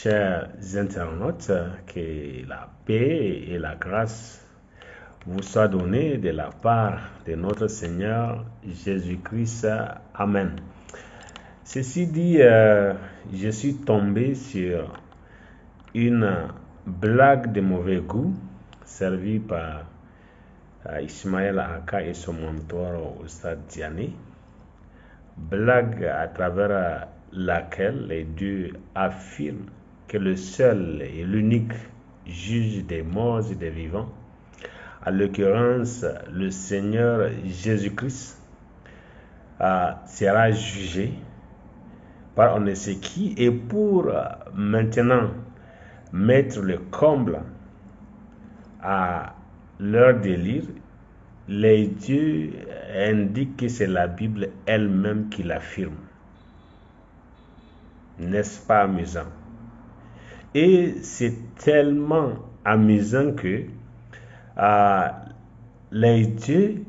chers internautes, que la paix et la grâce vous soient données de la part de notre Seigneur Jésus-Christ. Amen. Ceci dit, je suis tombé sur une blague de mauvais goût servie par Ismaël Aka et son mentor Oustad Diané. Blague à travers laquelle les deux affirment que le seul et l'unique juge des morts et des vivants, à l'occurrence le Seigneur Jésus-Christ, sera jugé par on ne sait qui, et pour maintenant mettre le comble à leur délire, les dieux indiquent que c'est la Bible elle-même qui l'affirme. N'est-ce pas amusant? Et c'est tellement amusant que les dieux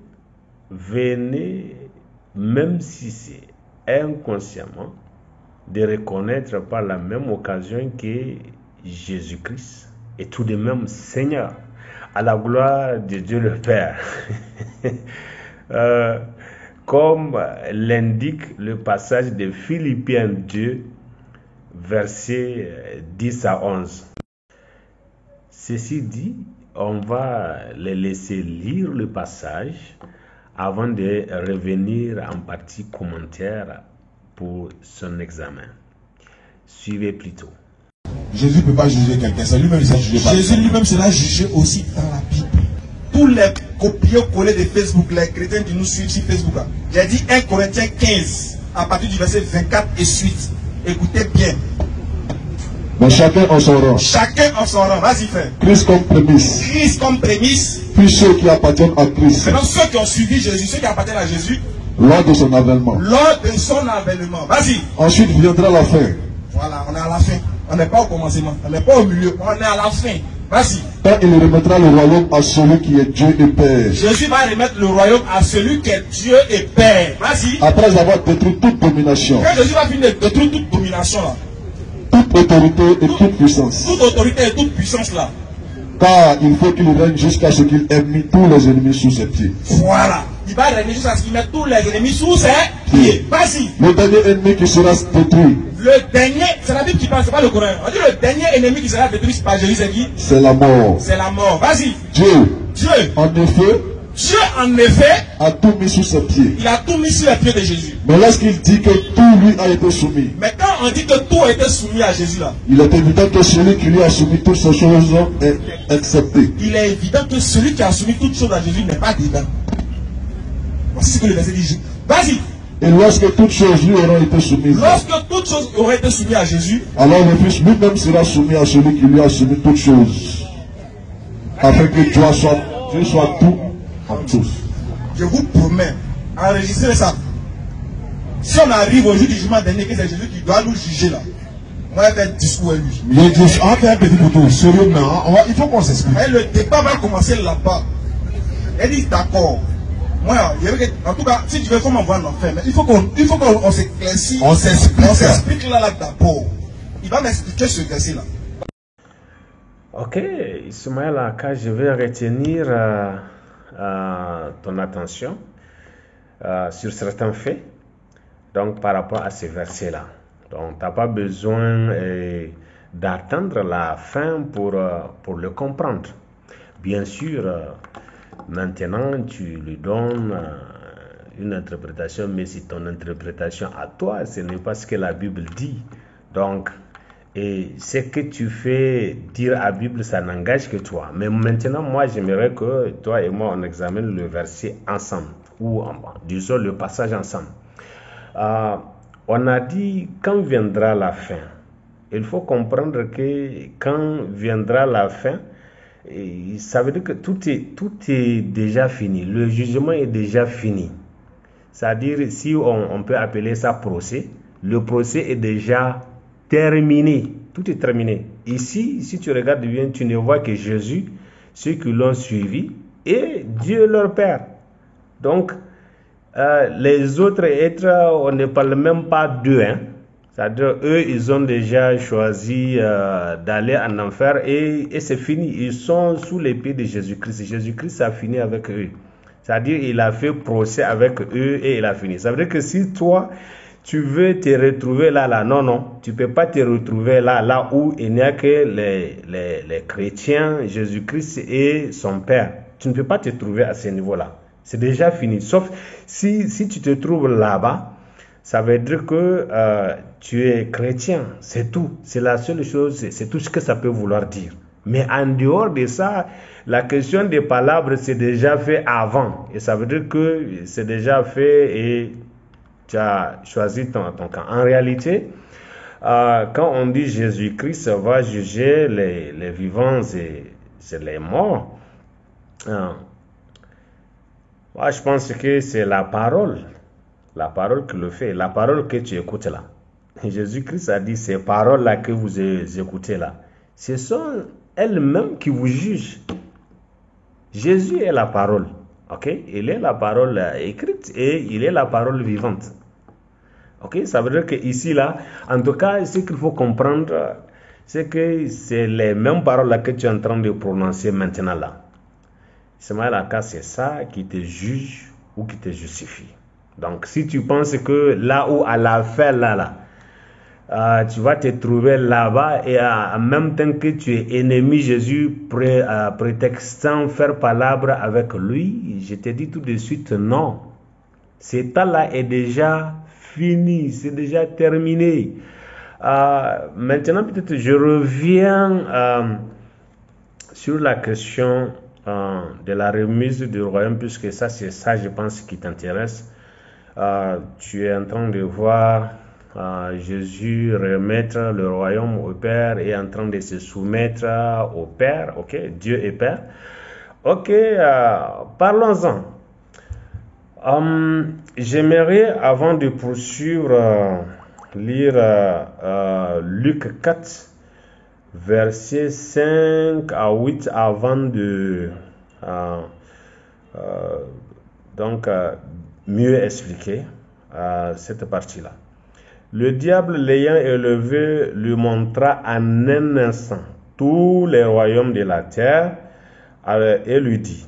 venaient, même si c'est inconsciemment, de reconnaître par la même occasion que Jésus-Christ est tout de même Seigneur, à la gloire de Dieu le Père. Comme l'indique le passage de Philippiens 2, versets 10 à 11. Ceci dit, on va les laisser lire le passage avant de revenir en partie commentaire pour son examen. Suivez plutôt. Jésus ne peut pas juger quelqu'un, c'est lui-même qui sera jugé. Jésus lui-même sera jugé aussi dans la Bible. Tous les copier-coller de Facebook, les chrétiens qui nous suivent sur Facebook, j'ai dit 1 Corinthiens 15, à partir du verset 24 et suite. Écoutez bien. Mais chacun en son rang. Chacun en son rang. Vas-y, frère. Christ comme prémisse. Christ comme prémisse. Puis ceux qui appartiennent à Christ. Maintenant, ceux qui ont suivi Jésus, ceux qui appartiennent à Jésus. Lors de son avènement. Lors de son avènement. Vas-y. Ensuite viendra la fin. Voilà, on est à la fin. On n'est pas au commencement. On n'est pas au milieu. On est à la fin. Vas-y. Quand il remettra le royaume à celui qui est Dieu et Père. Jésus va remettre le royaume à celui qui est Dieu et Père. Vas-y. Après avoir détruit toute domination. Quand Jésus va finir de détruire toute domination là. Toute autorité et toute puissance. Toute autorité et toute puissance là. Car il faut qu'il règne jusqu'à ce qu'il ait mis tous les ennemis sous ses pieds. Voilà. Il va régner jusqu'à ce qu'il mette tous les ennemis sous ses pieds. Vas-y. Le dernier ennemi qui sera détruit. Le dernier, c'est la Bible qui parle, c'est pas le Coran. On dit le dernier ennemi qui sera détruit par Jésus, c'est qui? C'est la mort. C'est la mort. Vas-y. Dieu, en effet, a tout mis sous ses pieds. Il a tout mis sur les pieds de Jésus. Mais lorsqu'il dit que tout lui a été soumis. Mais quand on dit que tout a été soumis à Jésus là. Il est évident que celui qui lui a soumis toutes ces choses est accepté. Il est évident que celui qui a soumis toutes choses à Jésus n'est pas dedans. Voici ce que le verset dit. Vas-y. Et lorsque toutes choses lui auront été soumises. Lorsque toutes choses auraient été soumises à Jésus. Alors le Fils lui-même sera soumis à celui qui lui a soumis toutes choses. Afin que Dieu soit tout en tous. Je vous promets, enregistrez ça. Si on arrive au jour du jugement dernier, que c'est Jésus qui doit nous juger là, on va faire un discours à lui. On va faire un petit bouton, sérieusement, il faut qu'on s'explique. Et le débat va commencer là-bas. Elle dit d'accord. Moi, en tout cas, si tu veux, comment on va en faire, mais il faut qu'on s'éclaircisse. On s'explique là d'abord. Il va m'expliquer ce verset-là. Ok, Ismaël Aka, je vais retenir ton attention sur certains faits, donc par rapport à ces versets-là. Donc, tu n'as pas besoin d'attendre la fin pour le comprendre. Bien sûr, maintenant, tu lui donnes une interprétation, mais c'est ton interprétation à toi, ce n'est pas ce que la Bible dit. Donc, et ce que tu fais dire à la Bible, ça n'engage que toi. Mais maintenant, moi, j'aimerais que toi et moi, on examine le verset ensemble, ou disons le passage ensemble. On a dit, quand viendra la fin? Il faut comprendre que quand viendra la fin, ça veut dire que tout est déjà fini. Le jugement est déjà fini. C'est-à-dire, si on peut appeler ça procès, le procès est déjà terminé. Tout est terminé. Ici, si tu regardes bien, tu ne vois que Jésus, ceux qui l'ont suivi, et Dieu leur Père. Donc, les autres êtres, on ne parle même pas d'eux. C'est-à-dire, eux, ils ont déjà choisi d'aller en enfer et c'est fini. Ils sont sous les pieds de Jésus-Christ. Jésus-Christ a fini avec eux. C'est-à-dire, il a fait procès avec eux et il a fini. Ça veut dire que si toi, tu veux te retrouver là, non, tu ne peux pas te retrouver là où il n'y a que les chrétiens, Jésus-Christ et son Père. Tu ne peux pas te trouver à ce niveau-là. C'est déjà fini. Sauf si tu te trouves là-bas, ça veut dire que tu es chrétien. C'est tout. C'est la seule chose, c'est tout ce que ça peut vouloir dire. Mais en dehors de ça, la question des palabres, c'est déjà fait avant. Et ça veut dire que c'est déjà fait et tu as choisi ton camp. En réalité, quand on dit Jésus-Christ va juger les vivants et les morts, moi je pense que c'est la parole qui le fait, la parole que tu écoutes là. Jésus-Christ a dit ces paroles-là que vous écoutez là, ce sont elles-mêmes qui vous jugent. Jésus est la parole, ok? Il est la parole écrite et il est la parole vivante. Ok? Ça veut dire que ici là, en tout cas, ce qu'il faut comprendre, c'est que c'est les mêmes paroles là que tu es en train de prononcer maintenant là. C'est ça qui te juge ou qui te justifie. Donc, si tu penses que là où à la fin là, tu vas te trouver là-bas et en même temps que tu es ennemi Jésus, prétextant faire palabre avec lui, je te dis tout de suite non. Ce temps-là est déjà fini, c'est déjà terminé. Maintenant, peut-être je reviens sur la question de la remise du royaume, puisque ça, c'est ça, je pense, qui t'intéresse. Tu es en train de voir Jésus remettre le royaume au Père et en train de se soumettre au Père, ok, Dieu est Père. Ok, parlons-en. J'aimerais, avant de poursuivre, lire Luc 4, versets 5 à 8, avant de mieux expliquer cette partie-là. Le diable l'ayant élevé lui montra en un instant tous les royaumes de la terre et lui dit: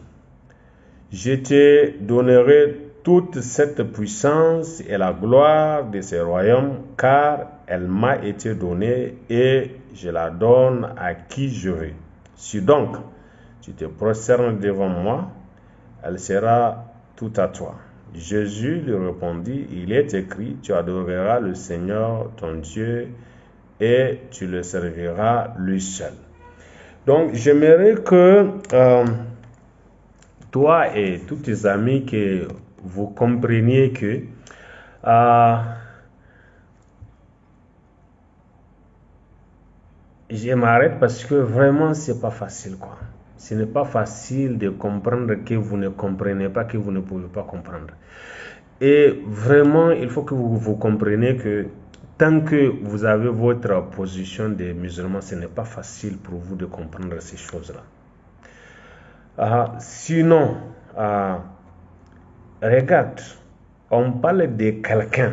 je te donnerai toute cette puissance et la gloire de ces royaumes, car elle m'a été donnée et je la donne à qui je veux. Si donc tu te prosternes devant moi, elle sera tout à toi. Jésus lui répondit: il est écrit, tu adoreras le Seigneur ton Dieu et tu le serviras lui seul. Donc j'aimerais que toi et tous tes amis, que vous compreniez que je m'arrête parce que vraiment c'est pas facile quoi. Ce n'est pas facile de comprendre que vous ne comprenez pas, que vous ne pouvez pas comprendre. Et vraiment, il faut que vous compreniez que tant que vous avez votre position de musulman, ce n'est pas facile pour vous de comprendre ces choses-là. Sinon, regarde, on parle de quelqu'un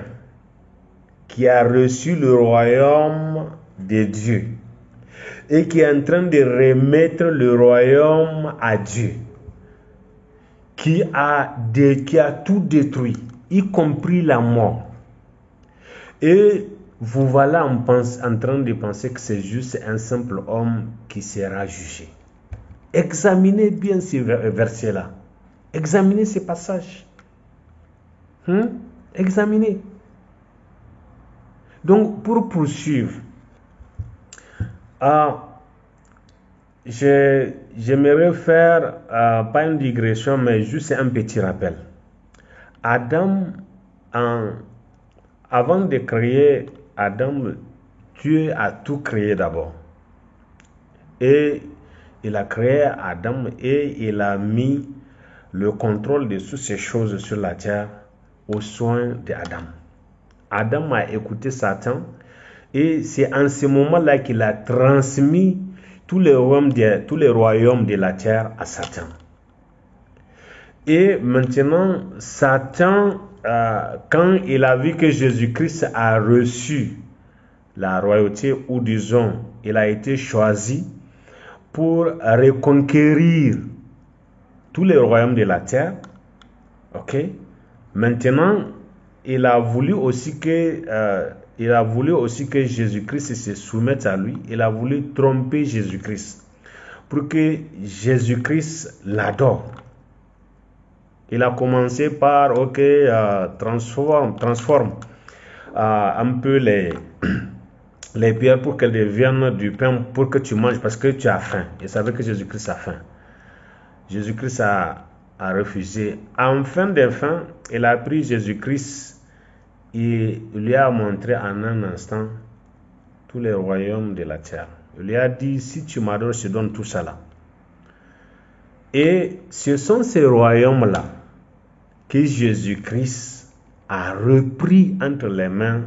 qui a reçu le royaume de Dieu et qui est en train de remettre le royaume à Dieu, qui a tout détruit, y compris la mort. Et vous voilà en train de penser que c'est juste un simple homme qui sera jugé. Examinez bien ces versets-là. Examinez ces passages. Examinez. Donc, pour poursuivre, j'aimerais faire, pas une digression, mais juste un petit rappel. Adam, avant de créer Adam, Dieu a tout créé d'abord. Et il a créé Adam et il a mis le contrôle de toutes ces choses sur la terre aux soins d'Adam. Adam a écouté Satan et c'est en ce moment-là qu'il a transmis tous les royaumes de la terre à Satan. Et maintenant, Satan, quand il a vu que Jésus-Christ a reçu la royauté, ou disons, il a été choisi pour reconquérir tous les royaumes de la terre. Ok? Maintenant, il a voulu aussi que Jésus-Christ se soumette à lui. Il a voulu tromper Jésus-Christ pour que Jésus-Christ l'adore. Il a commencé par transforme un peu les pierres pour qu'elles deviennent du pain pour que tu manges parce que tu as faim. Il savait que Jésus-Christ a faim. Jésus-Christ a refusé. En fin de fin, il a pris Jésus-Christ et lui a montré en un instant tous les royaumes de la terre. Il lui a dit, si tu m'adores, je te donne tout ça là. Et ce sont ces royaumes-là que Jésus-Christ a repris entre les mains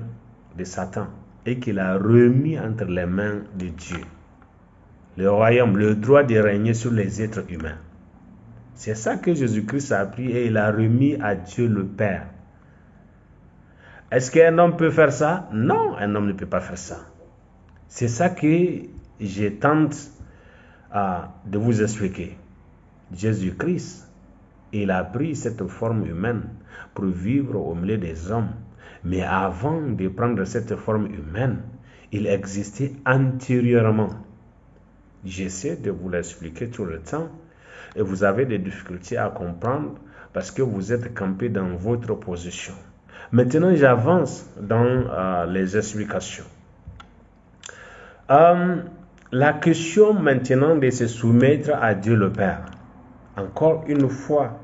de Satan et qu'il a remis entre les mains de Dieu. Le royaume, le droit de régner sur les êtres humains. C'est ça que Jésus-Christ a pris et il a remis à Dieu le Père. Est-ce qu'un homme peut faire ça? Non, un homme ne peut pas faire ça. C'est ça que je tente de vous expliquer. Jésus-Christ, il a pris cette forme humaine pour vivre au milieu des hommes. Mais avant de prendre cette forme humaine, il existait antérieurement. J'essaie de vous l'expliquer tout le temps et vous avez des difficultés à comprendre parce que vous êtes campé dans votre position. Maintenant, j'avance dans les explications. La question maintenant de se soumettre à Dieu le Père. Encore une fois,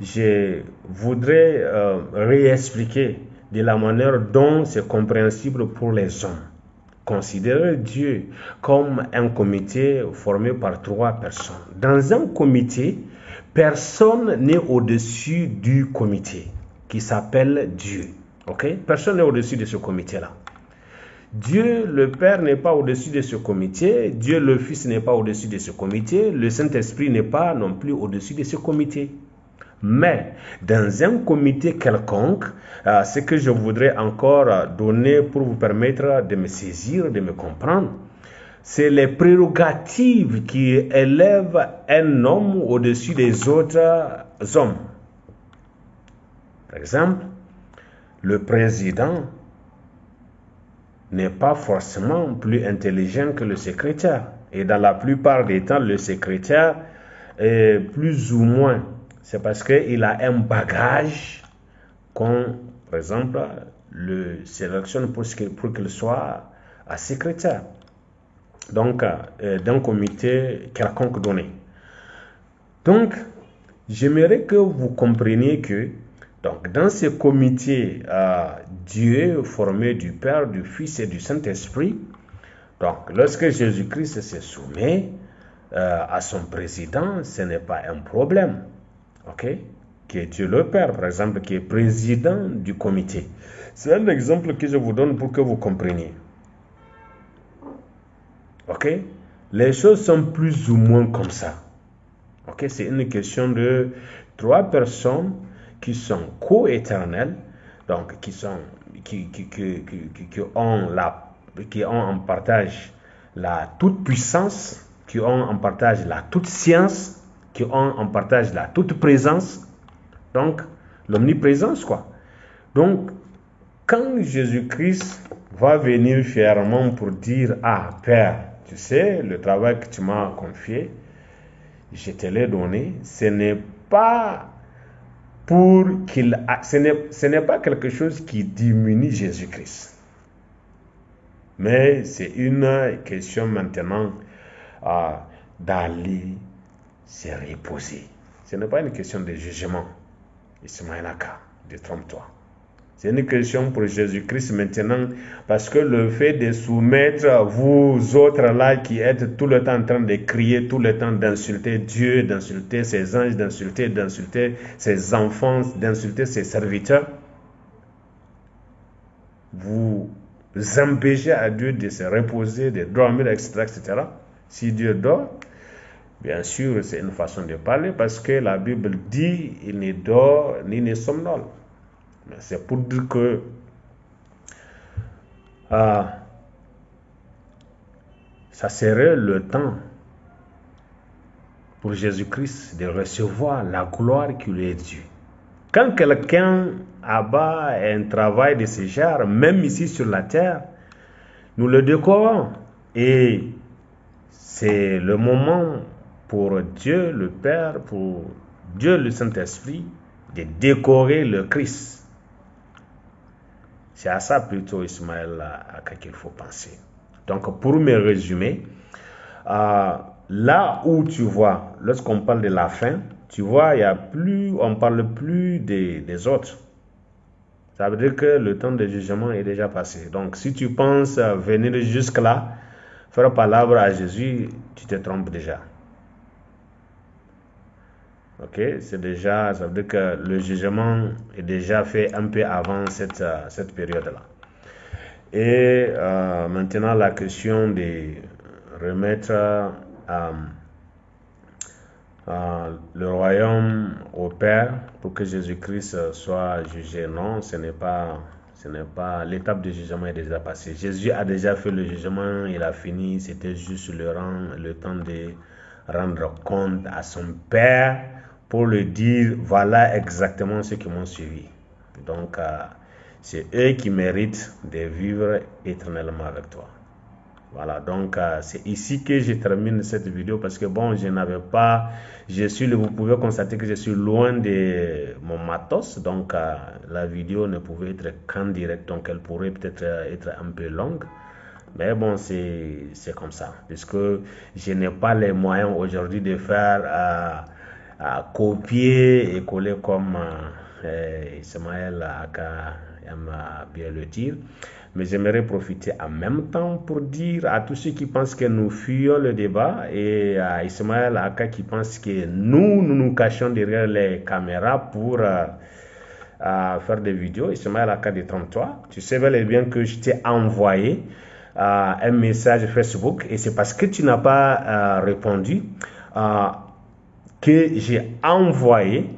je voudrais réexpliquer de la manière dont c'est compréhensible pour les hommes. Considérez Dieu comme un comité formé par 3 personnes. Dans un comité, personne n'est au-dessus du comité qui s'appelle Dieu. Okay? Personne n'est au-dessus de ce comité-là. Dieu le Père n'est pas au-dessus de ce comité, Dieu le Fils n'est pas au-dessus de ce comité, le Saint-Esprit n'est pas non plus au-dessus de ce comité. Mais dans un comité quelconque, ce que je voudrais encore donner pour vous permettre de me saisir, de me comprendre, c'est les prérogatives qui élèvent un homme au-dessus des autres hommes. Par exemple, le président n'est pas forcément plus intelligent que le secrétaire. Et dans la plupart des temps, le secrétaire est plus ou moins. C'est parce qu'il a un bagage qu'on, par exemple, le sélectionne pour qu'il soit un secrétaire. Donc, d'un comité quelconque donné. Donc, j'aimerais que vous compreniez que donc, dans ce comité, Dieu formé du Père, du Fils et du Saint-Esprit, donc, lorsque Jésus-Christ se soumet à son président, ce n'est pas un problème. Ok? Qui est Dieu le Père, par exemple, qui est président du comité. C'est un exemple que je vous donne pour que vous compreniez. Ok? Les choses sont plus ou moins comme ça. Ok? C'est une question de 3 personnes qui sont co-éternels, donc qui ont en partage la toute puissance, qui ont en partage la toute science, qui ont en partage la toute présence, donc l'omniprésence quoi. Donc quand Jésus-Christ va venir fièrement pour dire ah Père, tu sais le travail que tu m'as confié, je te l'ai donné, ce n'est pas ce n'est pas quelque chose qui diminue Jésus-Christ. Mais c'est une question maintenant d'aller se reposer. Ce n'est pas une question de jugement. Ismaïlaka, détrompe-toi. C'est une question pour Jésus-Christ maintenant, parce que le fait de soumettre vous autres là qui êtes tout le temps en train de crier, tout le temps d'insulter Dieu, d'insulter ses anges, d'insulter ses enfants, d'insulter ses serviteurs, vous empêchez à Dieu de se reposer, de dormir, etc., etc. Si Dieu dort, bien sûr, c'est une façon de parler, parce que la Bible dit il ne dort ni ne somnole. C'est pour dire que ça serait le temps pour Jésus-Christ de recevoir la gloire qui lui est due. Quand quelqu'un abat un travail de ce genre, même ici sur la terre, nous le décorons. Et c'est le moment pour Dieu le Père, pour Dieu le Saint-Esprit, de décorer le Christ. C'est à ça plutôt, Ismaël, à qu'il faut penser. Donc, pour me résumer, là où tu vois, lorsqu'on parle de la fin, tu vois, on ne parle plus des autres. Ça veut dire que le temps de jugement est déjà passé. Donc, si tu penses venir jusque-là, faire palabre à Jésus, tu te trompes déjà. Ok, c'est déjà, ça veut dire que le jugement est déjà fait un peu avant cette période-là. Et maintenant, la question de remettre le royaume au Père pour que Jésus-Christ soit jugé. Non, ce n'est pas l'étape de jugement est déjà passée. Jésus a déjà fait le jugement, il a fini, c'était juste le temps de rendre compte à son Père pour lui dire, voilà exactement ceux qui m'ont suivi. Donc, c'est eux qui méritent de vivre éternellement avec toi. Voilà, donc c'est ici que je termine cette vidéo parce que bon, vous pouvez constater que je suis loin de mon matos, donc la vidéo ne pouvait être qu'en direct, donc elle pourrait peut-être être un peu longue. Mais bon, c'est comme ça, puisque je n'ai pas les moyens aujourd'hui de faire copier et coller comme Ismaël aime bien le dire. Mais j'aimerais profiter en même temps pour dire à tous ceux qui pensent que nous fuyons le débat et à Ismaël Aka qui pense que nous cachons derrière les caméras pour faire des vidéos. Ismaël Aka de 33, tu sais bel et bien que je t'ai envoyé un message Facebook et c'est parce que tu n'as pas répondu que j'ai envoyé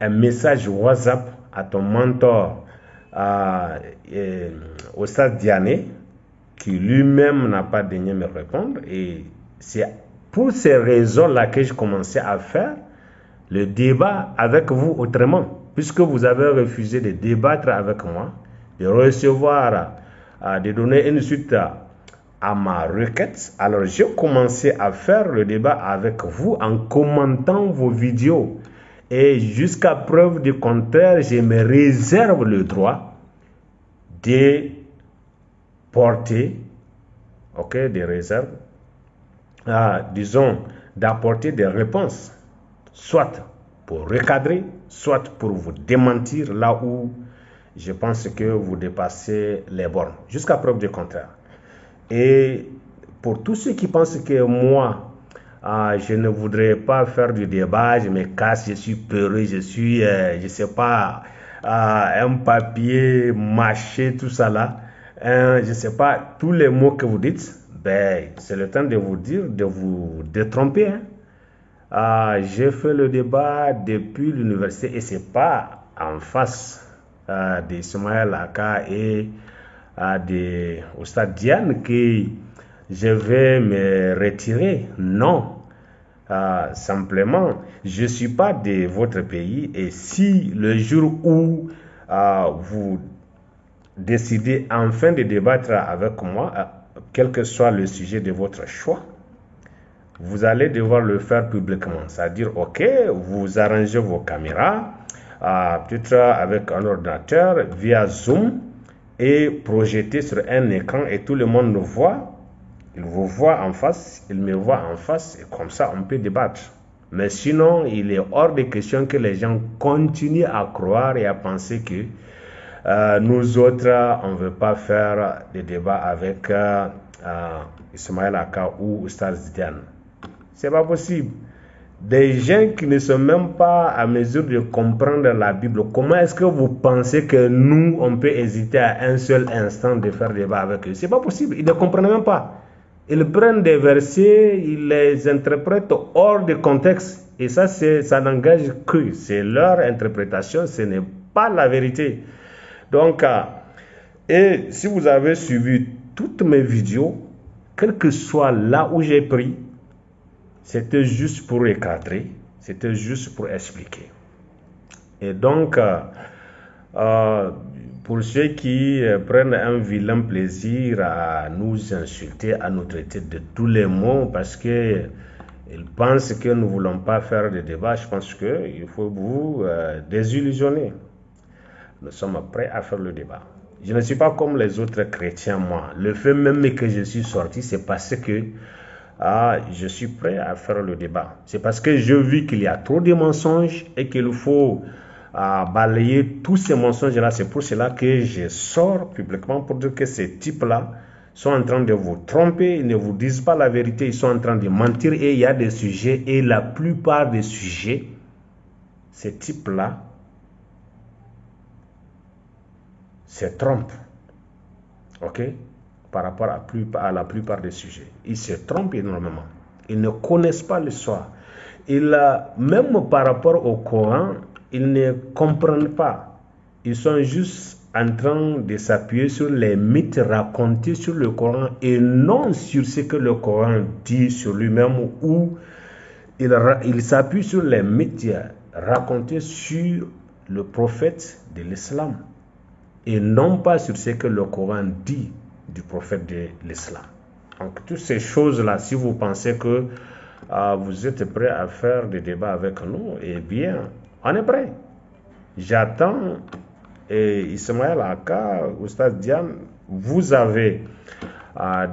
un message WhatsApp à ton mentor au stade Diané, qui lui-même n'a pas daigné me répondre. Et c'est pour ces raisons-là que j'ai commencé à faire le débat avec vous autrement, puisque vous avez refusé de débattre avec moi, de recevoir, de donner une suite à ma requête. Alors j'ai commencé à faire le débat avec vous en commentant vos vidéos. Et jusqu'à preuve du contraire, je me réserve le droit de porter, des réserves, disons, d'apporter des réponses, soit pour recadrer, soit pour vous démentir là où je pense que vous dépassez les bornes, jusqu'à preuve du contraire. Et pour tous ceux qui pensent que moi, je ne voudrais pas faire du débat, je me casse, je suis peureux, je suis, je sais pas, un papier mâché, tout ça là. Je sais pas, tous les mots que vous dites, ben, c'est le temps de vous dire, de vous détromper. J'ai fait le débat depuis l'université et c'est pas en face d'Ismaël Aka et au stade Diane que je vais me retirer. Non. Simplement, je ne suis pas de votre pays et si le jour où vous décidez enfin de débattre avec moi, quel que soit le sujet de votre choix, vous allez devoir le faire publiquement. C'est-à-dire, ok, vous arrangez vos caméras, peut-être avec un ordinateur, via Zoom, et projeter sur un écran et tout le monde nous voit. Il vous voit en face, il me voit en face, et comme ça, on peut débattre. Mais sinon, il est hors de question que les gens continuent à croire et à penser que nous autres, on ne veut pas faire des débats avec Ismaël Aka ou Oustaz Diane. C'est pas possible. Des gens qui ne sont même pas à mesure de comprendre la Bible, comment est-ce que vous pensez que nous, on peut hésiter à un seul instant de faire débat avec eux? C'est pas possible. Ils ne comprennent même pas. Ils prennent des versets, ils les interprètent hors de contexte. Et ça n'engage que. C'est leur interprétation, ce n'est pas la vérité. Donc, et si vous avez suivi toutes mes vidéos, quel que soit là où j'ai pris, c'était juste pour recadrer, c'était juste pour expliquer. Et donc, pour ceux qui prennent un vilain plaisir à nous insulter, à nous traiter de tous les mots, parce qu'ils pensent que nous ne voulons pas faire de débat, je pense qu'il faut vous désillusionner. Nous sommes prêts à faire le débat. Je ne suis pas comme les autres chrétiens, moi. Le fait même que je suis sorti, c'est parce que je suis prêt à faire le débat. C'est parce que je vis qu'il y a trop de mensonges et qu'il faut balayer tous ces mensonges-là. C'est pour cela que je sors publiquement pour dire que ces types-là sont en train de vous tromper, ils ne vous disent pas la vérité, ils sont en train de mentir et il y a des sujets et la plupart des sujets, ces types-là se trompent, ok, par rapport à la plupart des sujets. Ils se trompent énormément. Ils ne connaissent pas l'histoire. Même par rapport au Coran, ils ne comprennent pas. Ils sont juste en train de s'appuyer sur les mythes racontés sur le Coran et non sur ce que le Coran dit sur lui-même, ou il s'appuie sur les mythes racontés sur le prophète de l'islam et non pas sur ce que le Coran dit du prophète de l'islam. Donc toutes ces choses-là, si vous pensez que vous êtes prêts à faire des débats avec nous, eh bien, on est prêt. J'attends. Et Ismaël Aka, Oustaz Diane, vous avez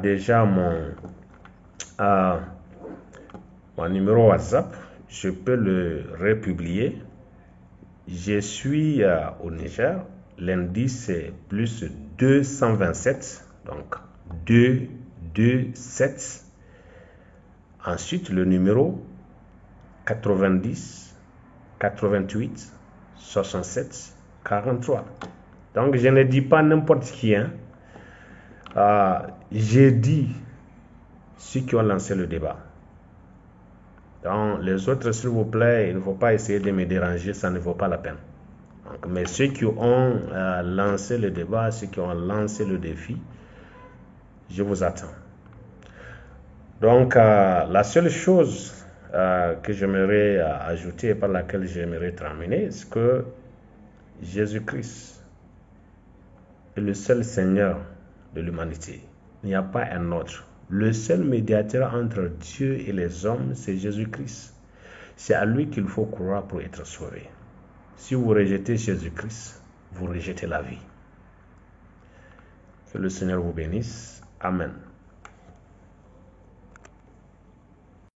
déjà mon numéro WhatsApp. Je peux le republier. Je suis au Niger. L'indice c'est plus 227. Donc 227. Ensuite, le numéro 90 88 67 43. Donc, je ne dis pas n'importe qui. J'ai dit ceux qui ont lancé le débat. Donc, les autres, s'il vous plaît, il ne faut pas essayer de me déranger, ça ne vaut pas la peine. Donc, mais ceux qui ont lancé le débat, ceux qui ont lancé le défi, je vous attends. Donc, la seule chose que j'aimerais ajouter et par laquelle j'aimerais terminer, c'est que Jésus-Christ est le seul Seigneur de l'humanité. Il n'y a pas un autre. Le seul médiateur entre Dieu et les hommes, c'est Jésus-Christ. C'est à lui qu'il faut croire pour être sauvé. Si vous rejetez Jésus-Christ, vous rejetez la vie. Que le Seigneur vous bénisse. Amen.